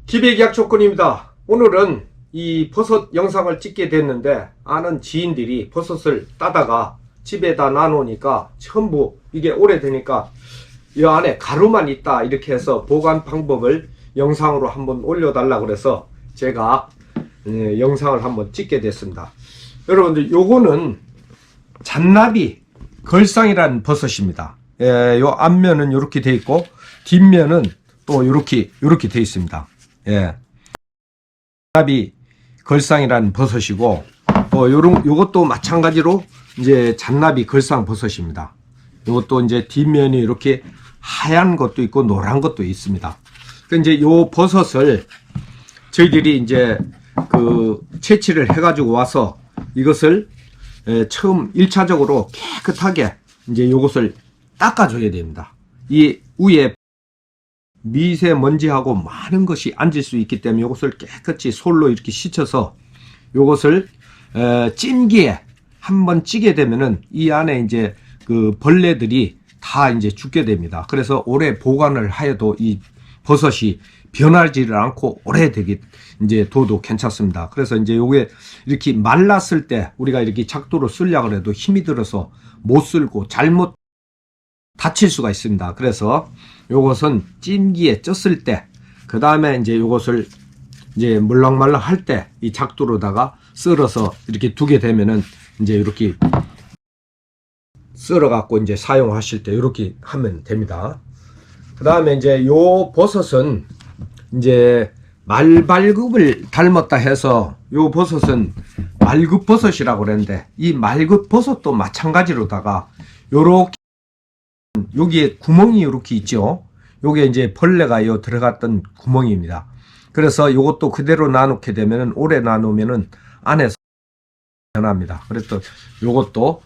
기획 조건입니다. 오늘은 이 버섯 영상을 찍게 됐는데 아는 지인들이 버섯을 따다가 집에다 놔놓으니까 전부 이게 오래되니까 이 안에 가루만 있다 이렇게 해서 보관 방법을 영상으로 한번 올려달라 그래서 제가 영상을 한번 찍게 됐습니다. 여러분들 요거는 잔나비 걸상이라는 버섯입니다. 요 앞면은 이렇게 돼 있고 뒷면은 또 이렇게 돼 있습니다. 잔나비 걸상이라는 버섯이고 또 요것도 마찬가지로 이제 잔나비 걸상 버섯입니다. 요것도 이제 뒷면이 이렇게 하얀 것도 있고 노란 것도 있습니다. 이제 요 버섯을 저희들이 이제 채취를 해가지고 와서 이것을 처음 1차적으로 깨끗하게 이제 요것을 닦아줘야 됩니다. 이 위에 미세먼지하고 많은 것이 앉을 수 있기 때문에 요것을 깨끗이 솔로 이렇게 씻어서 요것을 찜기에 한번 찌게 되면은 이 안에 이제 벌레들이 다 이제 죽게 됩니다. 그래서 오래 보관을 하여도 이 버섯이 변하지를 않고 오래 되게 이제 둬도 괜찮습니다. 그래서 이제 요게 이렇게 말랐을 때 우리가 이렇게 작도로 쓰려고 해도 힘이 들어서 못 쓸고 잘못 다칠 수가 있습니다. 그래서 요것은 찜기에 쪘을 때, 그 다음에 이제 요것을 이제 물랑말랑 할 때 이 작도로다가 썰어서 이렇게 두게 되면은 이제 이렇게 썰어 갖고 이제 사용하실 때 이렇게 하면 됩니다. 그 다음에 이제 요 버섯은 이제 말발굽을 닮았다 해서 요 버섯은 말굽버섯이라고 그랬는데 이 말굽버섯도 마찬가지로다가 요렇게 여기에 구멍이 이렇게 있죠. 요게 이제 벌레가 들어갔던 구멍입니다. 그래서 요것도 그대로 놔놓게 되면은 오래 놔놓으면은 안에서 변합니다. 그래서 요것도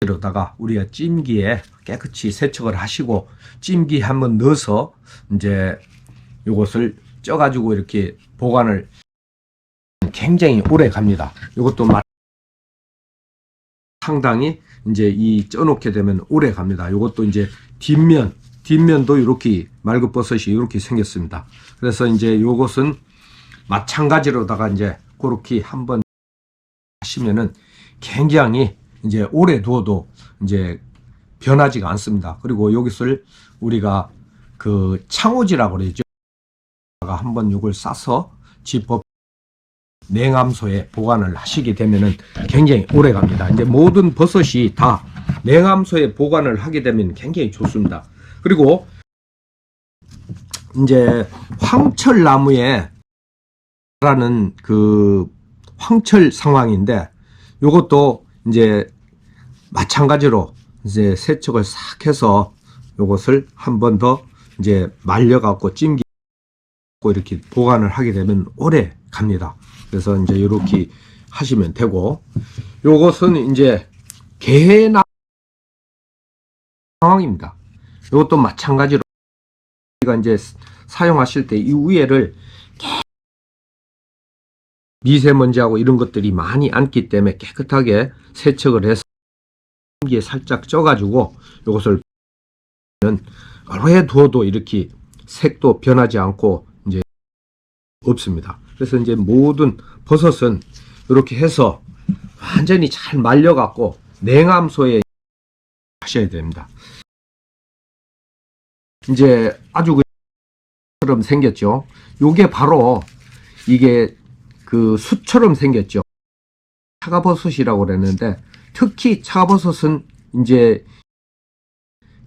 이러다가 우리가 찜기에 깨끗이 세척을 하시고 찜기 한번 넣어서 이제 요것을 쪄가지고 이렇게 보관을 굉장히 오래 갑니다. 요것도 상당히 이제 이 쪄놓게 되면 오래 갑니다. 요것도 이제 뒷면도 이렇게 말굽버섯이 이렇게 생겼습니다. 그래서 이제 요것은 마찬가지로다가 이제 그렇게 한번 하시면은 굉장히 이제 오래 두어도 이제 변하지가 않습니다. 그리고 여기를 우리가 창호지라고 그러죠. 한번 이걸 싸서 집업 냉암소에 보관을 하시게 되면은 굉장히 오래 갑니다. 이제 모든 버섯이 다 냉암소에 보관을 하게 되면 굉장히 좋습니다. 그리고 이제 황철나무에 라는 황철 상황인데 요것도 이제 마찬가지로 이제 세척을 싹 해서 요것을 한 번 더 이제 말려 갖고 찜기 이렇게 보관을 하게 되면 오래 갑니다. 그래서 이제 이렇게 하시면 되고, 요것은 이제 개나 상황입니다. 이것도 마찬가지로 우리가 이제 사용하실 때 이 위에를 미세먼지하고 이런 것들이 많이 앉기 때문에 깨끗하게 세척을 해서 찜기에 살짝 쪄가지고 이것을 오래 두어도 이렇게 색도 변하지 않고 이제 없습니다. 그래서 이제 모든 버섯은 이렇게 해서 완전히 잘 말려 갖고 냉암소에 하셔야 됩니다. 이제 아주 그처럼 생겼죠. 요게 바로 이게 숯처럼 생겼죠. 차가버섯이라고 그랬는데 특히 차가버섯은 이제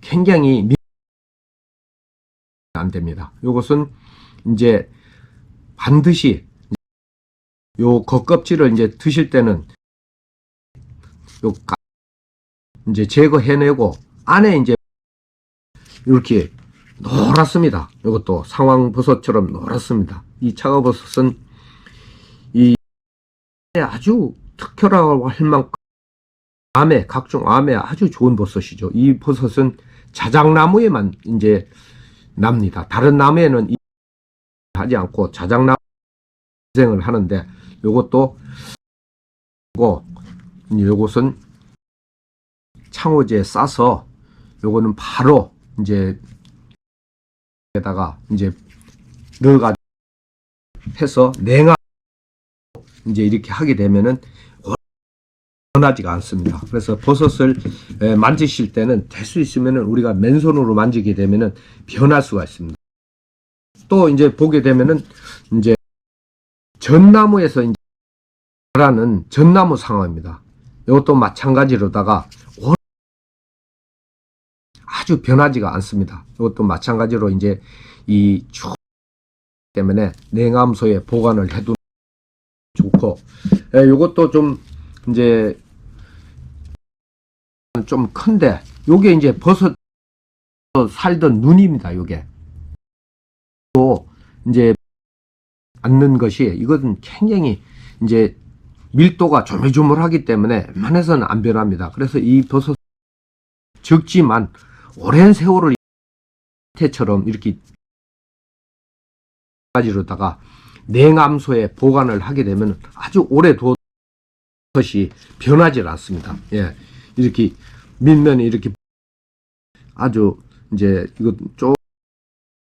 굉장히 안 됩니다. 요것은 이제 반드시 요 겉껍질을 이제 드실 때는 이제 제거해내고 안에 이제 이렇게 노랗습니다. 이것도 상황버섯처럼 노랗습니다. 이 차가버섯은 이 아주 특효라고 할 만큼 각종 암에 아주 좋은 버섯이죠. 이 버섯은 자작나무에만 이제 납니다. 다른 나무에는 하지 않고 자작나무 생을 하는데 요것도 요것은 창호지에 싸서 요거는 바로 이제 에다가 이제 넣어가지고 해서 냉암 이제 이렇게 하게 되면은 변하지가 않습니다. 그래서 버섯을 만지실 때는 될 수 있으면은 우리가 맨손으로 만지게 되면은 변할 수가 있습니다. 또 이제 보게 되면은 이제 전나무에서 이제 자라는 전나무 상황입니다. 이것도 마찬가지로다가 아주 변하지가 않습니다. 이것도 마찬가지로 이제 이 추 때문에 냉암소에 보관을 해두면 좋고, 이것도 좀 이제 좀 큰데, 요게 이제 버섯 살던 눈입니다. 요게 또 이제 않는 것이, 이것은 굉장히 이제 밀도가 조물조물하기 때문에 웬만해서는 안 변합니다. 그래서 이 버섯 적지만 오랜 세월을 태처럼 이렇게 가지로다가 냉암소에 보관을 하게 되면 아주 오래 둬 것이 변하지 않습니다. 예, 이렇게 밀면 이렇게 아주 이제 이거 좀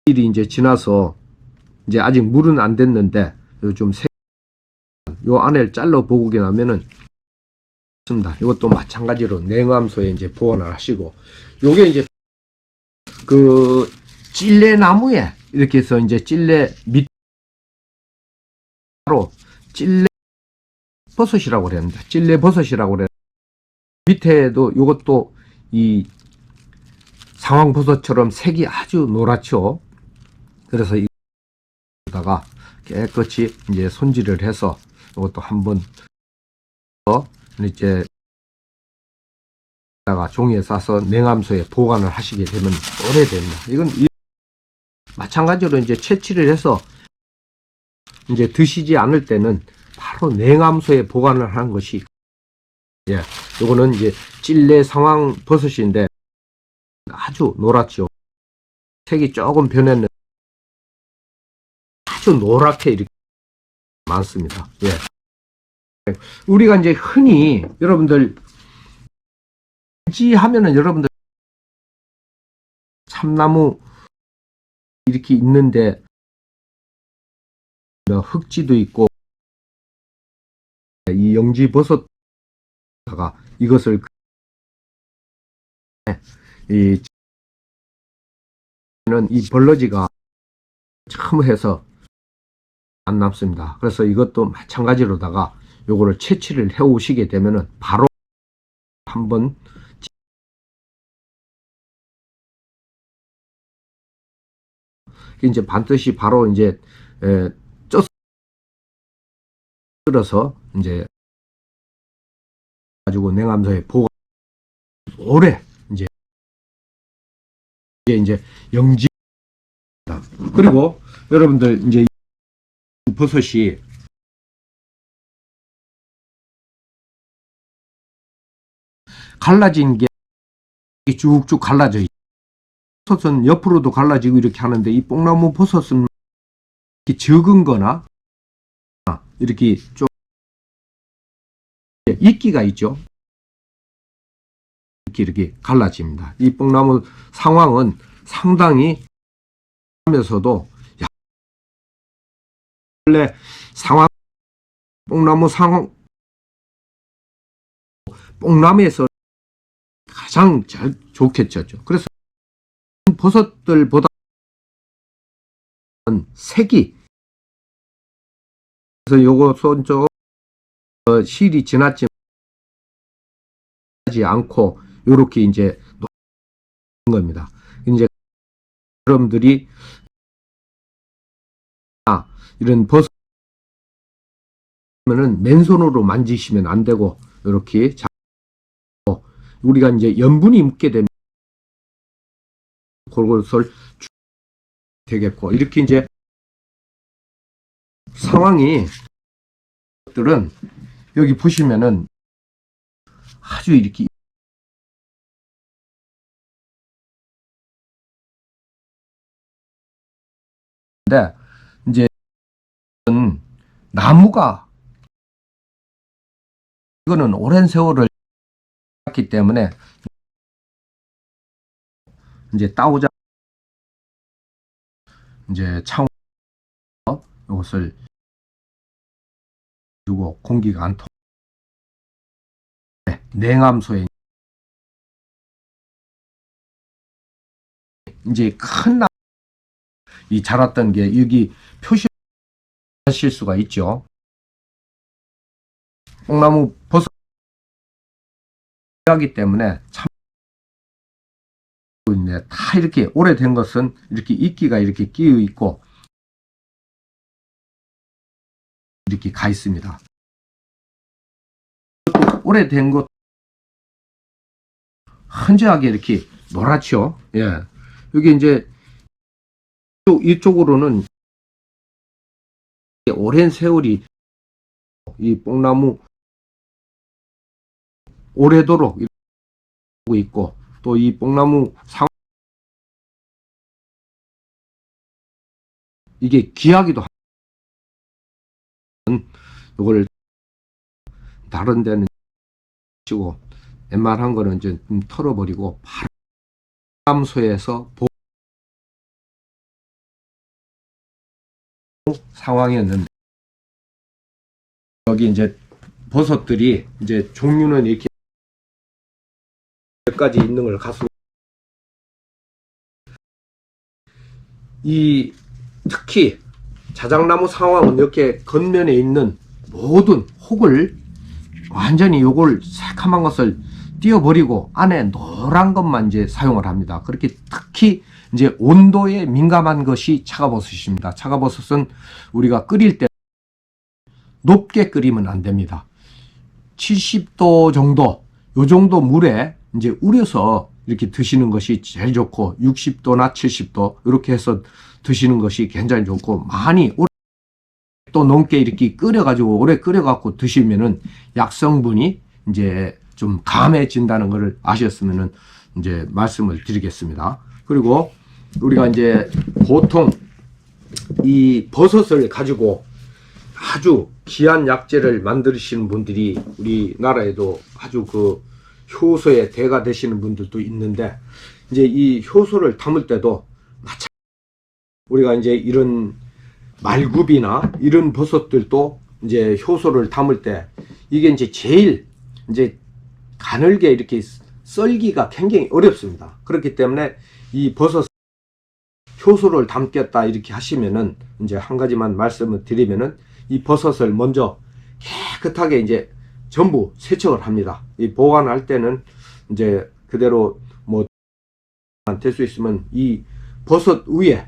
일이 이제 지나서 이제 아직 물은 안 됐는데 좀 요 안을 잘라 보고 나면은 습니다. 이것도 마찬가지로 냉암소에 이제 보관을 하시고, 요게 이제 그 찔레나무에 이렇게 해서 이제 찔레 밑으로 찔레 버섯이라고 그랬는데, 찔레 버섯이라고 그랬는데, 밑에도 요것도 이 상황버섯처럼 색이 아주 노랗죠. 그래서 이거다가 깨끗이 이제 손질을 해서 이것도 한번 이제 다가 종이에 싸서 냉암소에 보관을 하시게 되면 오래됩니다. 이건 마찬가지로 이제 채취를 해서 이제 드시지 않을 때는 바로 냉암소에 보관을 하는 것이, 예, 요거는 이제 찔레 상황 버섯인데 아주 노랗죠. 색이 조금 변했는데 아주 노랗게 이렇게 많습니다. 예. 우리가 이제 흔히 여러분들 하면은 여러분들 참나무 이렇게 있는데 흑지도 있고 이 영지버섯다가 이것을 이 벌러지가 처음 해서 안 남습니다. 그래서 이것도 마찬가지로다가 요거를 채취를 해 오시게 되면은 바로 한번 이제 반드시 바로 이제 쪄서 이제 가지고 냉암소에 보관 오래 이제 영지. 그리고 여러분들 이제 버섯이 갈라진 게 쭉쭉 갈라져 있죠. 버섯은 옆으로도 갈라지고 이렇게 하는데 이 뽕나무 버섯은 이렇게 적은 거나 이렇게 좀 이끼가 있죠. 이렇게 갈라집니다. 이 뽕나무 상황은 상당히 하면서도 원래 상황 뽕나무 상황 뽕나무에서 가장 잘 좋겠죠. 그래서 버섯들보다 색이, 그래서 요것은 좀 실이 지났지 않고 요렇게 이제 놓은 겁니다. 이제 여러분들이 이런 버섯은 맨손으로 만지시면 안 되고 이렇게 잡고, 우리가 이제 염분이 묻게 되면 그것을 되겠고, 이렇게 이제 상황이 들은 여기 보시면은 아주 이렇게 근데 이제 나무가 이거는 오랜 세월을 했기 때문에 이제 따오자 이제 창 이것을 두고 공기가 안 통. 냉암소에 이제 큰 이 자랐던 게 여기 표시하실 수가 있죠. 뽕나무 버섯 하기 때문에 참 다 이렇게 오래된 것은 이렇게 이끼가 이렇게 끼어 있고 이렇게 가 있습니다. 오래된 것 흔적하게 이렇게 노랗죠. 예. 여기 이제 이쪽으로는 오랜 세월이 이 뽕나무 오래도록 있고 또 이 뽕나무 상 이게 귀하기도 하는 이걸 다른 데는 치고 웬만한 거는 이제 좀 털어버리고 파람소에서 상황이었는데 여기 이제 버섯들이 이제 종류는 이렇게 몇 가지 있는 걸 가수 이 특히 자작나무 상황은 이렇게 겉면에 있는 모든 혹을 완전히 요걸 새카만 것을 띄어버리고 안에 노란 것만 이제 사용을 합니다. 그렇게 특히 이제 온도에 민감한 것이 차가버섯입니다. 차가버섯은 우리가 끓일 때 높게 끓이면 안 됩니다. 70도 정도, 요 정도 물에 이제 우려서 이렇게 드시는 것이 제일 좋고 60도나 70도 이렇게 해서 드시는 것이 굉장히 좋고 많이 오래 또 넘게 이렇게 끓여가지고 오래 끓여갖고 드시면은 약성분이 이제 좀 감해진다는 것을 아셨으면은 이제 말씀을 드리겠습니다. 그리고 우리가 이제 보통 이 버섯을 가지고 아주 귀한 약재를 만드시는 분들이 우리나라에도 아주 그 효소의 대가 되시는 분들도 있는데 이제 이 효소를 담을 때도 마찬가지 우리가 이제 이런 말굽이나 이런 버섯들도 이제 효소를 담을 때 이게 이제 제일 이제 가늘게 이렇게 썰기가 굉장히 어렵습니다. 그렇기 때문에 이 버섯 효소를 담겠다 이렇게 하시면은 이제 한 가지만 말씀을 드리면은 이 버섯을 먼저 깨끗하게 이제 전부 세척을 합니다. 이 보관할 때는 이제 그대로 뭐 될 수 있으면 이 버섯 위에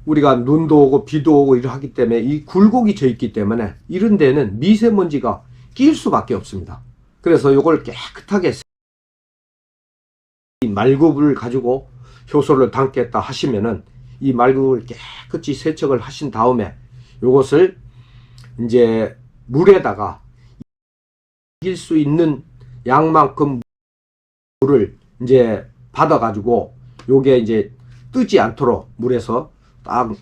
우리가 눈도 오고 비도 오고 이러 하기 때문에 이 굴곡이 져 있기 때문에 이런 데는 미세먼지가 낄 수밖에 없습니다. 그래서 이걸 깨끗하게 이 말굽을 가지고 효소를 담겠다 하시면은 이 말굽을 깨끗이 세척을 하신 다음에 이것을 이제 물에다가 이길 수 있는 양만큼 물을 이제 받아 가지고 요게 이제 뜨지 않도록 물에서 딱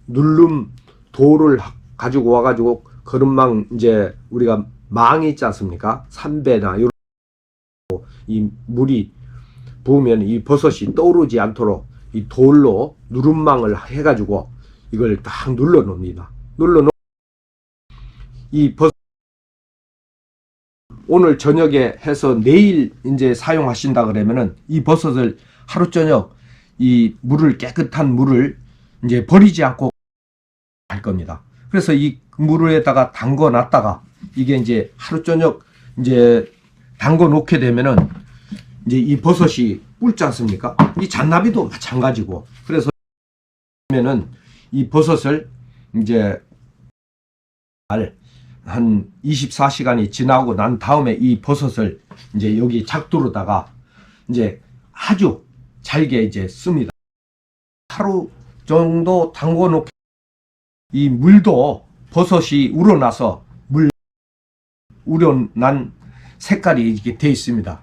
누름 돌을 가지고 와 가지고 거름망 이제 우리가 망이 있지 않습니까? 삼배나 이런 이 물이 부으면 이 버섯이 떠오르지 않도록 이 돌로 누름망을 해 가지고 이걸 딱 눌러 놓습니다. 눌러 놓 이 버섯 오늘 저녁에 해서 내일 이제 사용하신다 그러면은 이 버섯을 하루 저녁 이 물을 깨끗한 물을 이제 버리지 않고 할 겁니다. 그래서 이 물에다가 담궈 놨다가 이게 이제 하루 저녁 이제 담궈 놓게 되면은 이제 이 버섯이 불지 않습니까? 이 잔나비도 마찬가지고 그래서 면은 이 버섯을 이제 한 24시간이 지나고 난 다음에 이 버섯을 이제 여기 작두로다가 이제 아주 잘게 이제 씁니다. 하루 정도 담궈 놓게 이 물도 버섯이 우러나서 물 우러난 색깔이 이렇게 돼 있습니다.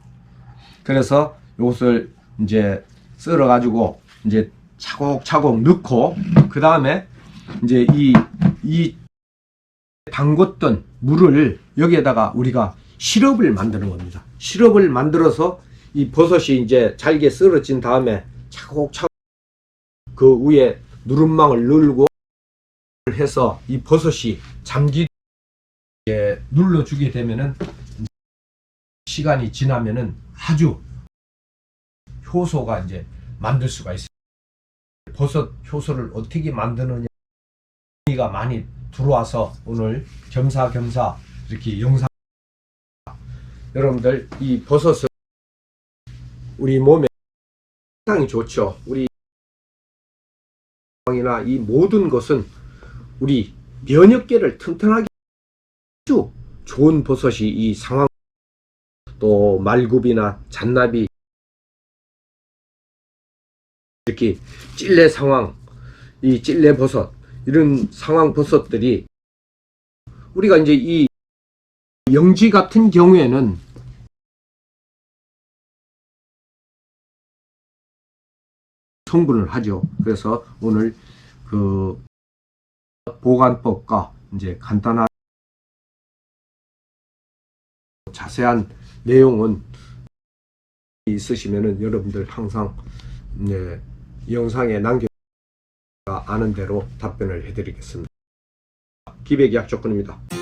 그래서 이것을 이제 썰어 가지고 이제 차곡차곡 넣고 그 다음에 이제 이 담궜던 물을 여기에다가 우리가 시럽을 만드는 겁니다. 시럽을 만들어서 이 버섯이 이제 잘게 썰어진 다음에 차곡차곡 그 위에 누름망을 늘고 해서 이 버섯이 잠기 눌러주게 되면은 시간이 지나면은 아주 효소가 이제 만들 수가 있어요. 버섯 효소를 어떻게 만드느냐 가 많이 들어와서 오늘 겸사겸사 이렇게 영상 여러분들 이 버섯은 우리 몸에 상당히 좋죠. 우리 이나 이 모든 것은 우리 면역계를 튼튼하게 아주 좋은 버섯이 이 상황 또 말굽이나 잔나비 이렇게 찔레 상황 이 찔레 버섯 이런 상황 버섯들이 우리가 이제 이 영지 같은 경우에는 성분을 하죠. 그래서 오늘 그 보관법과 이제 간단한 자세한 내용은 있으시면은 여러분들 항상 이제 영상에 남겨 아는 대로 답변을 해드리겠습니다. 기백약 조건입니다.